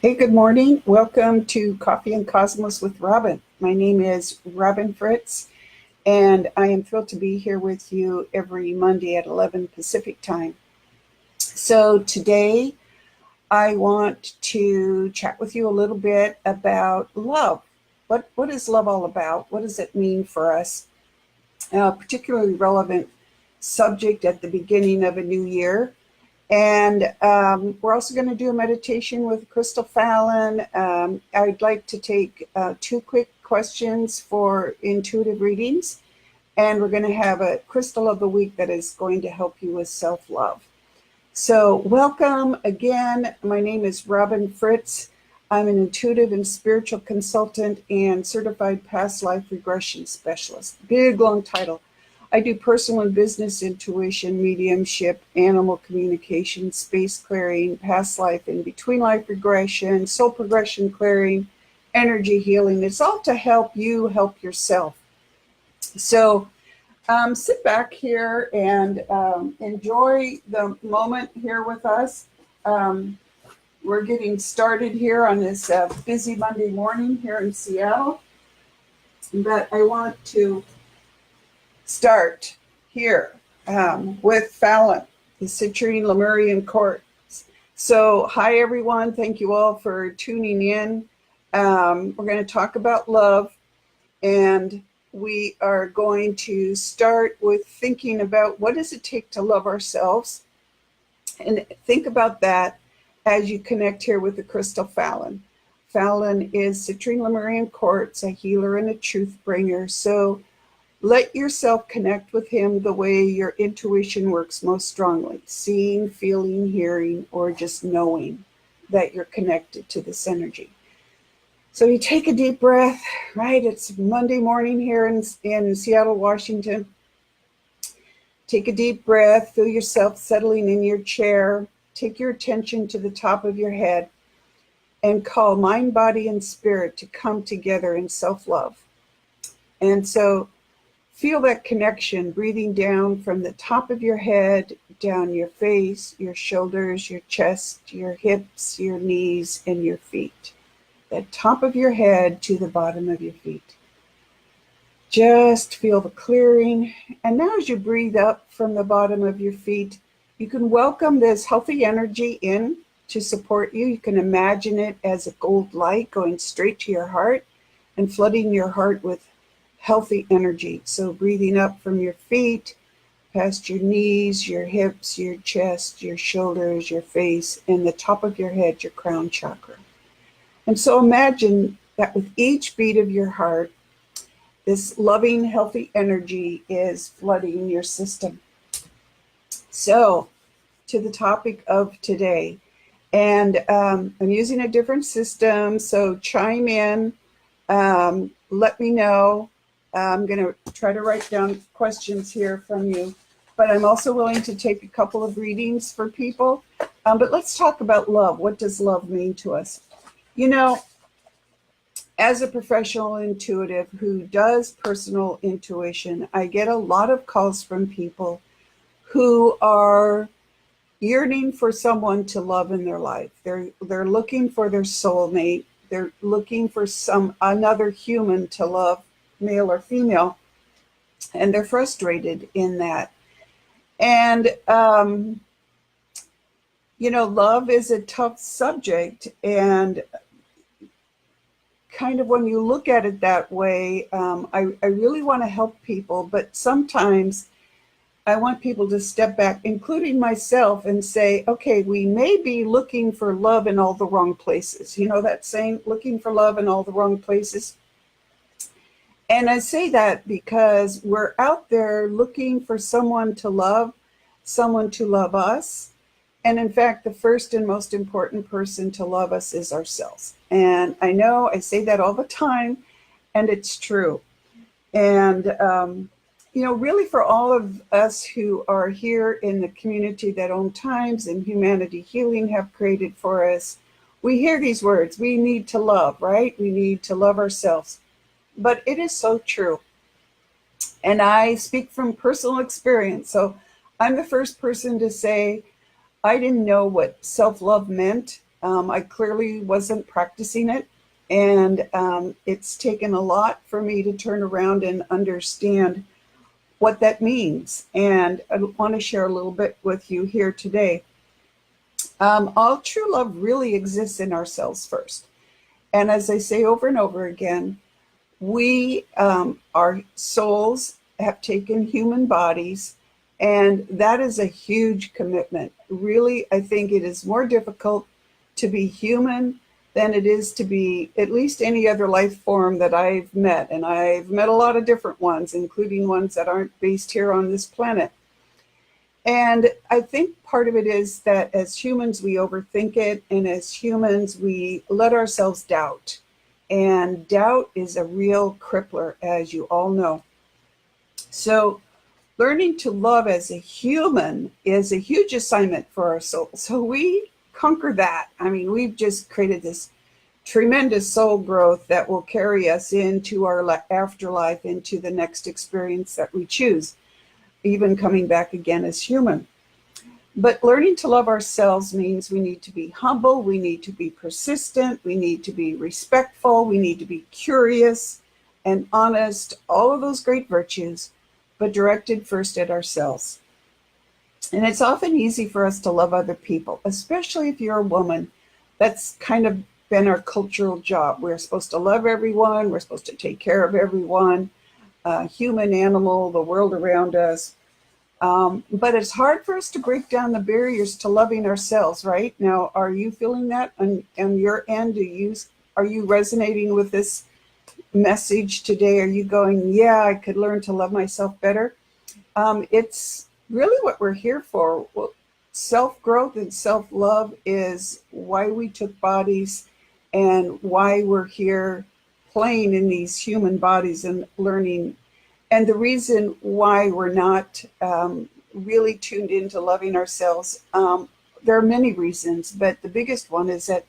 Hey, good morning. Welcome to Coffee and Cosmos with Robin. My name is Robin Fritz, and I am thrilled to be here with you every Monday at 11 Pacific time. So today I want to chat with you a little bit about love. What is love all about? What does it mean for us? Particularly relevant subject at the beginning of a new year. And we're also going to do a meditation with Crystal Fallon. I'd like to take two quick questions for intuitive readings. And we're going to have a crystal of the week that is going to help you with self-love. So welcome again. My name is Robin Fritz. I'm an intuitive and spiritual consultant and certified past life regression specialist. Big, long title. I do personal and business intuition, mediumship, animal communication, space clearing, past life and between life regression, soul progression clearing, energy healing. It's all to help you help yourself. So sit back here and enjoy the moment here with us. We're getting started here on this busy Monday morning here in Seattle. But I want to start here with Fallon, the citrine Lemurian quartz. So hi everyone, thank you all for tuning in. We're going to talk about love, and we are going to start with thinking about what does it take to love ourselves, and think about that as you connect here with the Crystal Fallon. Fallon is citrine Lemurian quartz, a healer and a truth bringer. So let yourself connect with him the way your intuition works most strongly, seeing, feeling, hearing, or just knowing that you're connected to this energy. So you take a deep breath, right? It's Monday morning here in Seattle, Washington. Take a deep breath, feel yourself settling in your chair. Take your attention to the top of your head and call mind, body, and spirit to come together in self-love. And so feel that connection, breathing down from the top of your head, down your face, your shoulders, your chest, your hips, your knees, and your feet. The top of your head to the bottom of your feet. Just feel the clearing. And now as you breathe up from the bottom of your feet, you can welcome this healthy energy in to support you. You can imagine it as a gold light going straight to your heart and flooding your heart with healthy energy. So breathing up from your feet, past your knees, your hips, your chest, your shoulders, your face, and the top of your head, your crown chakra. And so imagine that with each beat of your heart, this loving, healthy energy is flooding your system. So to the topic of today, and I'm using a different system, so chime in, let me know. I'm going to try to write down questions here from you, but I'm also willing to take a couple of readings for people. But let's talk about love. What does love mean to us? You know, as a professional intuitive who does personal intuition, I get a lot of calls from people who are yearning for someone to love in their life. They're looking for their soulmate. They're looking for another human to love, male or female, and they're frustrated in that. And love is a tough subject, and kind of when you look at it that way, I really want to help people, but sometimes I want people to step back, including myself, and say, okay, we may be looking for love in all the wrong places. You know that saying, looking for love in all the wrong places? And I say that because we're out there looking for someone to love us. And in fact, the first and most important person to love us is ourselves. And I know I say that all the time, and it's true. And, really for all of us who are here in the community that Own Times and Humanity Healing have created for us, we hear these words, we need to love, right? We need to love ourselves. But it is so true. And I speak from personal experience. So I'm the first person to say, I didn't know what self-love meant I clearly wasn't practicing it, and it's taken a lot for me to turn around and understand what that means. And I want to share a little bit with you here today. All true love really exists in ourselves first. And as I say over and over again, our souls have taken human bodies, and that is a huge commitment. Really, I think it is more difficult to be human than it is to be at least any other life form that I've met. And I've met a lot of different ones, including ones that aren't based here on this planet. And I think part of it is that as humans, we overthink it. And as humans, we let ourselves doubt. And doubt is a real crippler, as you all know. So learning to love as a human is a huge assignment for our soul. So we conquer that. I mean, we've just created this tremendous soul growth that will carry us into our afterlife, into the next experience that we choose, even coming back again as human. But learning to love ourselves means we need to be humble, we need to be persistent, we need to be respectful, we need to be curious and honest, all of those great virtues, but directed first at ourselves. And it's often easy for us to love other people, especially if you're a woman. That's kind of been our cultural job. We're supposed to love everyone, we're supposed to take care of everyone, human, animal, the world around us. But it's hard for us to break down the barriers to loving ourselves, right? Now, are you feeling that on your end? Are you resonating with this message today? Are you going, yeah, I could learn to love myself better? It's really what we're here for. Well, self-growth and self-love is why we took bodies and why we're here playing in these human bodies and learning. And the reason why we're not really tuned into loving ourselves, there are many reasons, but the biggest one is that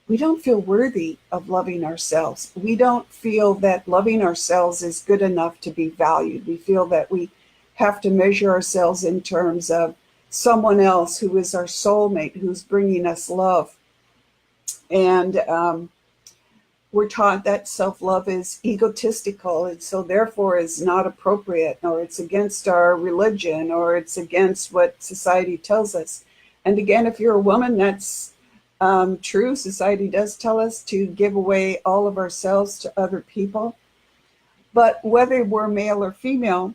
we don't feel worthy of loving ourselves. We don't feel that loving ourselves is good enough to be valued. We feel that we have to measure ourselves in terms of someone else who is our soulmate, who's bringing us love. And we're taught that self-love is egotistical, and so therefore is not appropriate, or it's against our religion, or it's against what society tells us. And again, if you're a woman, that's true. Society does tell us to give away all of ourselves to other people. But whether we're male or female,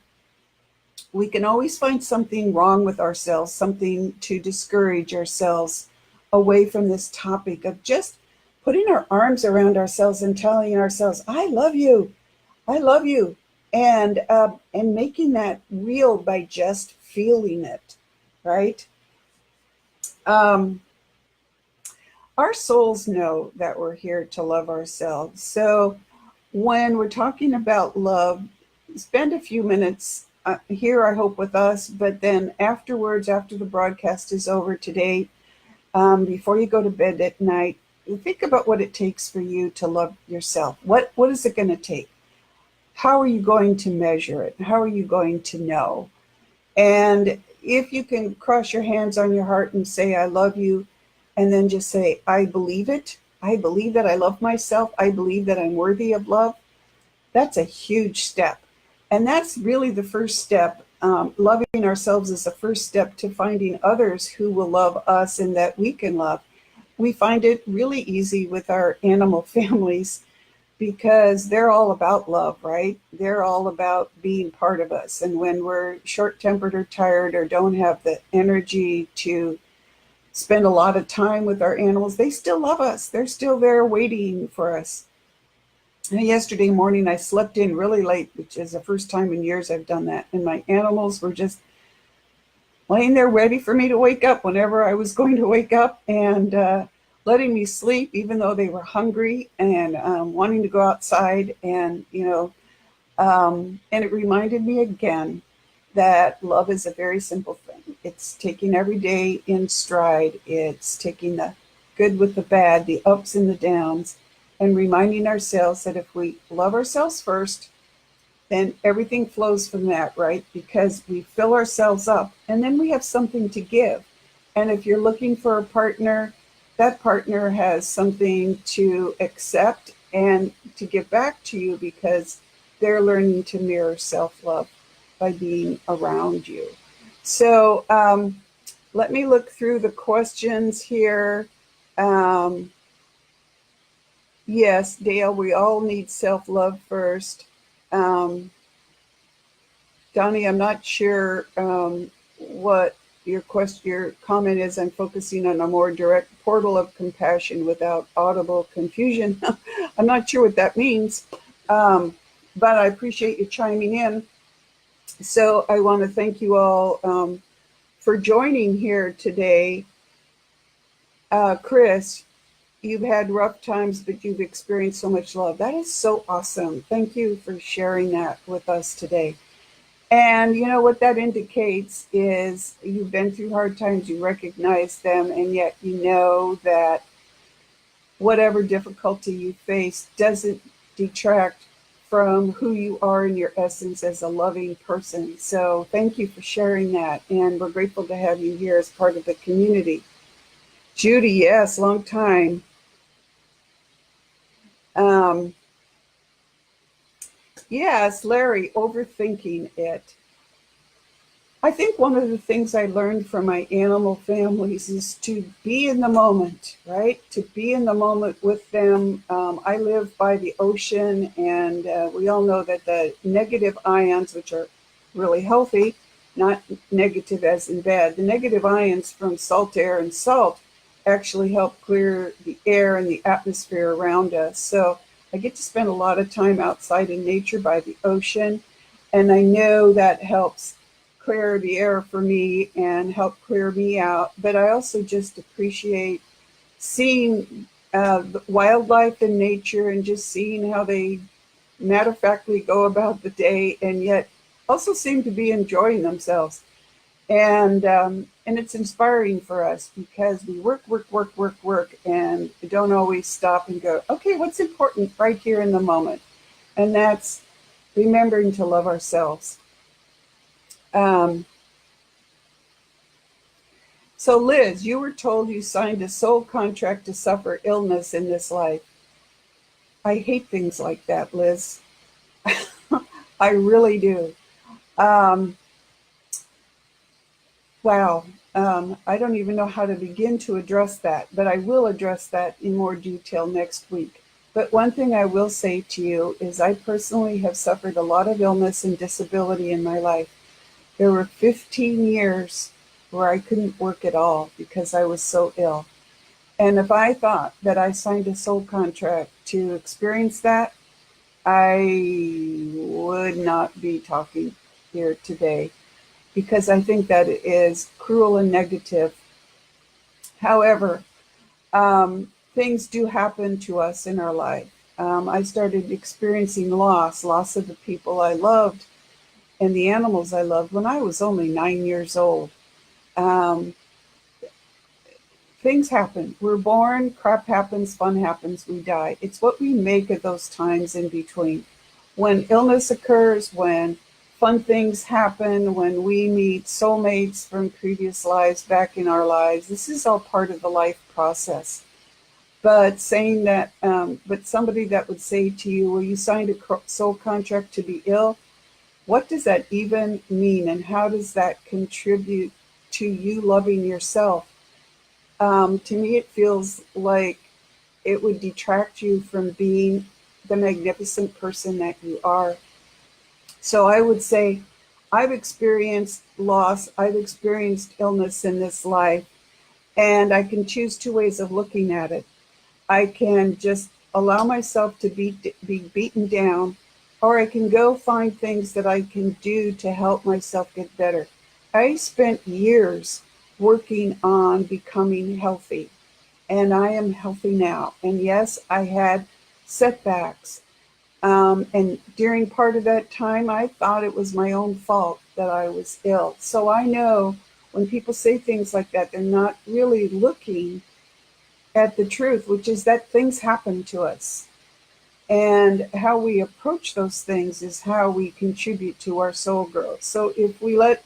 we can always find something wrong with ourselves, something to discourage ourselves away from this topic of just putting our arms around ourselves and telling ourselves, I love you, and making that real by just feeling it, right? Our souls know that we're here to love ourselves. So when we're talking about love, spend a few minutes here, I hope, with us, but then afterwards, after the broadcast is over today, before you go to bed at night, think about what it takes for you to love yourself. What is it going to take? How are you going to measure it? How are you going to know? And if you can cross your hands on your heart and say, I love you, and then just say, I believe it. I believe that I love myself. I believe that I'm worthy of love. That's a huge step. And that's really the first step. Loving ourselves is the first step to finding others who will love us and that we can love. We find it really easy with our animal families because they're all about love, right? They're all about being part of us. And when we're short-tempered or tired or don't have the energy to spend a lot of time with our animals, they still love us. They're still there waiting for us. And yesterday morning, I slept in really late, which is the first time in years I've done that. And my animals were just laying there ready for me to wake up whenever I was going to wake up, and letting me sleep, even though they were hungry and wanting to go outside. And, and it reminded me again that love is a very simple thing. It's taking every day in stride. It's taking the good with the bad, the ups and the downs, and reminding ourselves that if we love ourselves first, then everything flows from that, right? Because we fill ourselves up and then we have something to give. And if you're looking for a partner, that partner has something to accept and to give back to you because they're learning to mirror self-love by being around you. So let me look through the questions here. Um, yes, Dale, we all need self-love first. Um, Donnie, I'm not sure what your comment is. I'm focusing on a more direct portal of compassion without audible confusion. I'm not sure what that means, but I appreciate you chiming in. So I want to thank you all for joining here today. Chris, you've had rough times, but you've experienced so much love. That is so awesome. Thank you for sharing that with us today. And you know what that indicates is you've been through hard times, you recognize them, and yet you know that whatever difficulty you face doesn't detract from who you are in your essence as a loving person. So thank you for sharing that. And we're grateful to have you here as part of the community. Judy, yes, long time. Um, yes, Larry, overthinking it. I think one of the things I learned from my animal families is to be in the moment, right? To be in the moment with them. I live by the ocean, and we all know that the negative ions, which are really healthy, not negative as in bad, the negative ions from salt air and salt actually help clear the air and the atmosphere around us. So I get to spend a lot of time outside in nature by the ocean, and I know that helps clear the air for me and help clear me out. But I also just appreciate seeing the wildlife and nature and just seeing how they matter of factly go about the day and yet also seem to be enjoying themselves. And it's inspiring for us because we work, and don't always stop and go, okay, what's important right here in the moment? And that's remembering to love ourselves. Um, So, Liz, you were told you signed a soul contract to suffer illness in this life. I hate things like that, Liz. I really do. Um, wow. I don't even know how to begin to address that, but I will address that in more detail next week. But one thing I will say to you is I personally have suffered a lot of illness and disability in my life. There were 15 years where I couldn't work at all because I was so ill. And if I thought that I signed a soul contract to experience that, I would not be talking here today because I think that it is cruel and negative. However, things do happen to us in our life. I started experiencing loss of the people I loved and the animals I loved when I was only 9 years old. Um, Things happen. We're born, crap happens, fun happens, we die. It's what we make of those times in between. When illness occurs, when fun things happen, when we meet soulmates from previous lives back in our lives, this is all part of the life process. But saying that, but somebody that would say to you, well, you signed a soul contract to be ill, what does that even mean? And how does that contribute to you loving yourself? To me, it feels like it would detract you from being the magnificent person that you are. So I would say I've experienced loss, I've experienced illness in this life, and I can choose two ways of looking at it. I can just allow myself to be beaten down, or I can go find things that I can do to help myself get better. I spent years working on becoming healthy, and I am healthy now. And yes, I had setbacks. And during part of that time, I thought it was my own fault that I was ill. So I know when people say things like that, they're not really looking at the truth, which is that things happen to us. And how we approach those things is how we contribute to our soul growth. So if we let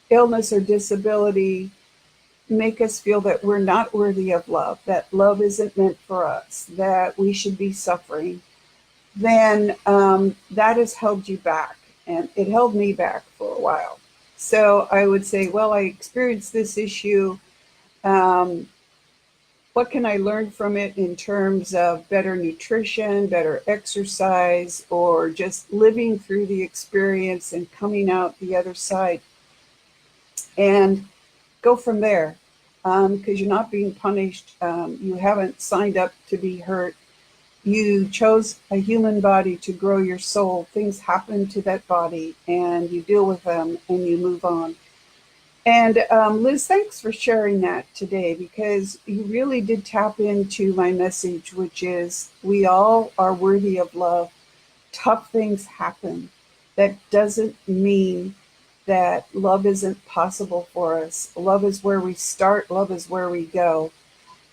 illness or disability make us feel that we're not worthy of love, that love isn't meant for us, that we should be suffering, then that has held you back. And it held me back for a while. So I would say, well, I experienced this issue. Um, what can I learn from it in terms of better nutrition, better exercise, or just living through the experience and coming out the other side? And go from there, because you're not being punished. You haven't signed up to be hurt. You chose a human body to grow your soul. Things happen to that body, and you deal with them and you move on. And Liz, thanks for sharing that today, because you really did tap into my message, which is we all are worthy of love. Tough things happen. That doesn't mean that love isn't possible for us. Love is where we start, love is where we go.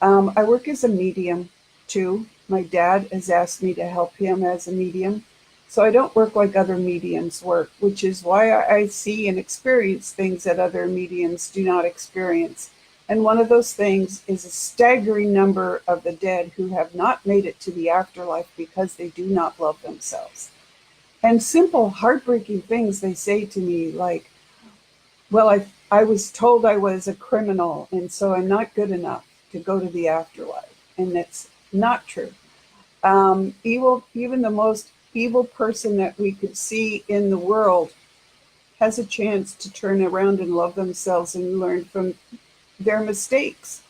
I work as a medium too. My dad has asked me to help him as a medium. So I don't work like other mediums work, which is why I see and experience things that other mediums do not experience. And one of those things is a staggering number of the dead who have not made it to the afterlife because they do not love themselves. And simple, heartbreaking things they say to me, like, well, I was told I was a criminal, and so I'm not good enough to go to the afterlife. And that's not true. Evil, even the most evil person that we could see in the world has a chance to turn around and love themselves and learn from their mistakes.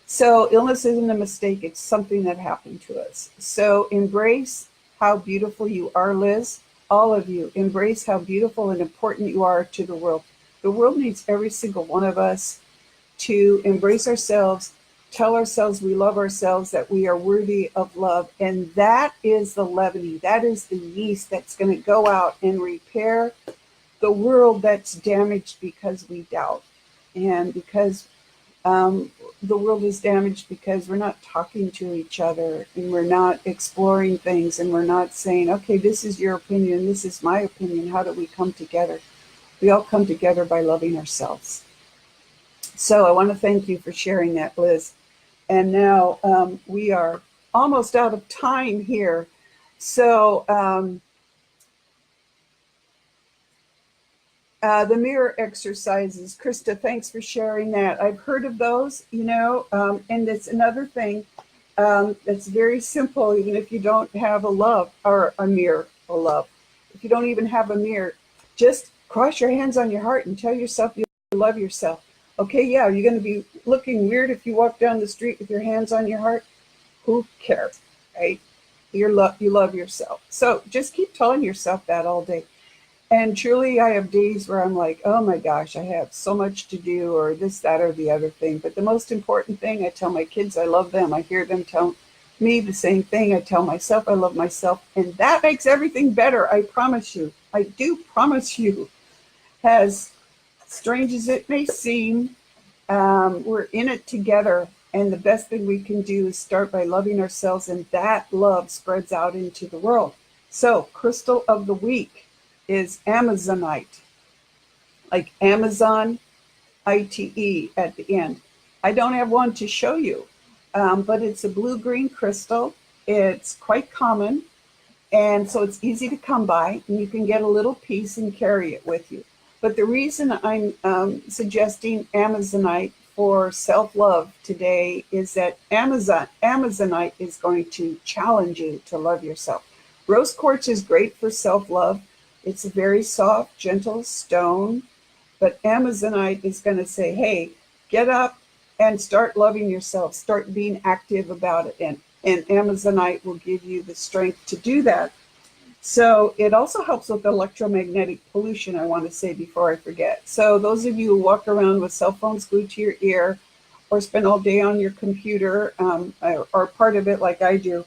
So illness isn't a mistake, it's something that happened to us. So embrace how beautiful you are, Liz. All of you, embrace how beautiful and important you are to the world. The world needs every single one of us to embrace ourselves, tell ourselves we love ourselves, that we are worthy of love. And that is the levity, that is the yeast that's going to go out and repair the world that's damaged because we doubt. And because the world is damaged because we're not talking to each other, and we're not exploring things, and we're not saying, okay, this is your opinion, this is my opinion, how do we come together? We all come together by loving ourselves. So I want to thank you for sharing that, Liz. And now we are almost out of time here. So the mirror exercises, Krista, thanks for sharing that. I've heard of those, and it's another thing that's very simple, even if you don't have a love or a mirror, a love. If you don't even have a mirror, just cross your hands on your heart and tell yourself you love yourself. Okay, yeah, you're going to be looking weird if you walk down the street with your hands on your heart. Who cares, right? You love yourself. So just keep telling yourself that all day. And truly, I have days where I'm like, oh my gosh, I have so much to do, or this, that, or the other thing. But the most important thing, I tell my kids I love them. I hear them tell me the same thing. I tell myself I love myself. And that makes everything better. I promise you. I do promise you. As strange as it may seem, we're in it together. And the best thing we can do is start by loving ourselves. And that love spreads out into the world. So, crystal of the week is Amazonite, like Amazon, ITE at the end. I don't have one to show you, but it's a blue-green crystal. It's quite common, and so it's easy to come by, and you can get a little piece and carry it with you. But the reason I'm suggesting Amazonite for self-love today is that Amazonite is going to challenge you to love yourself. Rose quartz is great for self-love. It's a very soft, gentle stone, but Amazonite is going to say, hey, get up and start loving yourself, start being active about it. And Amazonite will give you the strength to do that. So it also helps with electromagnetic pollution, I want to say before I forget. So those of you who walk around with cell phones glued to your ear or spend all day on your computer or part of it like I do,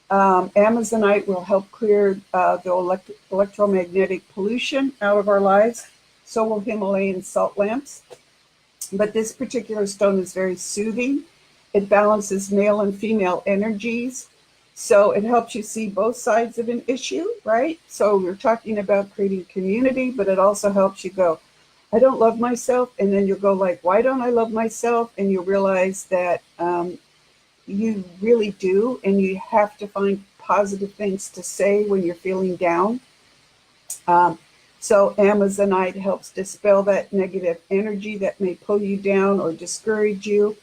Amazonite will help clear the electromagnetic pollution out of our lives. So will Himalayan salt lamps. But this particular stone is very soothing. It balances male and female energies. So it helps you see both sides of an issue, right? So we're talking about creating community, but it also helps you go, I don't love myself. And then you'll go like, why don't I love myself? And you'll realize that you really do. And you have to find positive things to say when you're feeling down. Um, so Amazonite helps dispel that negative energy that may pull you down or discourage you.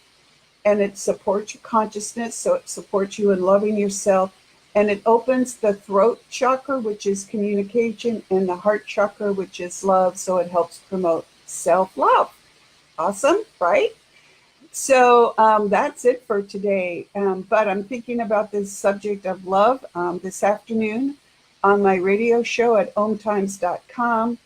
And it supports your consciousness. So it supports you in loving yourself. And it opens the throat chakra, which is communication, and the heart chakra, which is love. So it helps promote self-love. Awesome, right? So that's it for today. But I'm thinking about this subject of love this afternoon on my radio show at omtimes.com.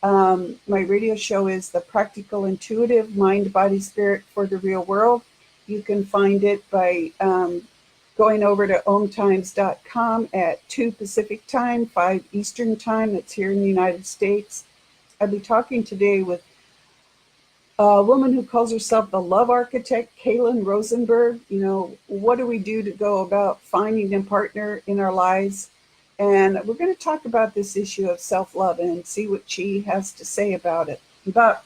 My radio show is The Practical Intuitive Mind, Body, Spirit for the Real World. You can find it by going over to omtimes.com at 2 Pacific Time, 5 Eastern Time. That's here in the United States. I'll be talking today with a woman who calls herself the Love Architect, Kaylin Rosenberg. You know, what do we do to go about finding a partner in our lives? And we're going to talk about this issue of self-love and see what she has to say about it. But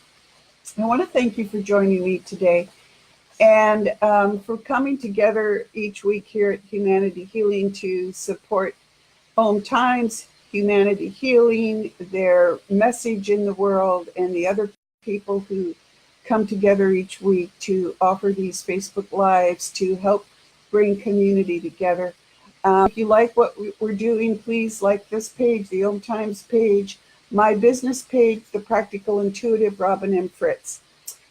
I want to thank you for joining me today and for coming together each week here at Humanity Healing to support Home Times, Humanity Healing, their message in the world, and the other people who come together each week to offer these Facebook Lives to help bring community together. If you like what we're doing, please like this page, the Home Times page, my business page, The Practical Intuitive, Robin M. Fritz.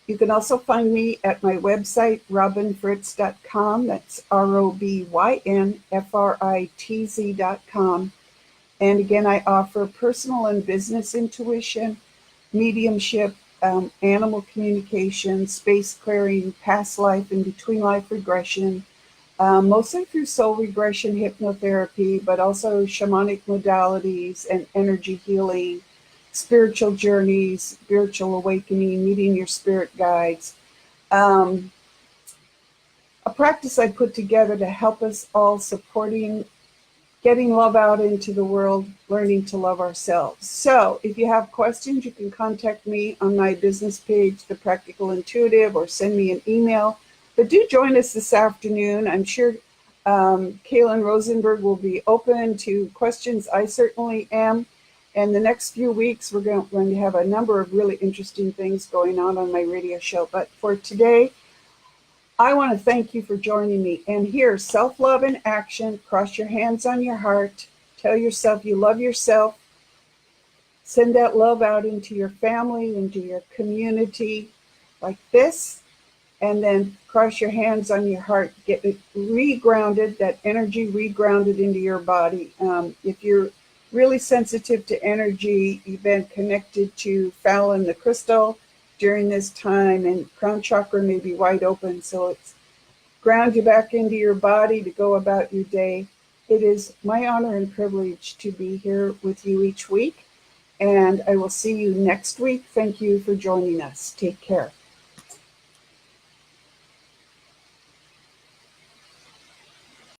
You can also find me at my website, robinfritz.com. That's ROBYNFRITZ.com. And again, I offer personal and business intuition, mediumship, animal communication, space clearing, past life and between life regression, mostly through soul regression hypnotherapy, but also shamanic modalities and energy healing, spiritual journeys, spiritual awakening, meeting your spirit guides. A practice I put together to help us all supporting getting love out into the world, learning to love ourselves. So if you have questions, you can contact me on my business page, The Practical Intuitive, or send me an email. But do join us this afternoon. I'm sure Kaylin Rosenberg will be open to questions. I certainly am. And the next few weeks, we're going to have a number of really interesting things going on my radio show. But for today, I want to thank you for joining me. And here, self-love in action. Cross your hands on your heart. Tell yourself you love yourself. Send that love out into your family, into your community, like this. And then cross your hands on your heart. Get it regrounded, that energy regrounded into your body. If you're really sensitive to energy, you've been connected to Fallon the crystal during this time, and crown chakra may be wide open, so it's ground you back into your body to go about your day. It is my honor and privilege to be here with you each week, and I will see you next week. Thank you for joining us. Take care.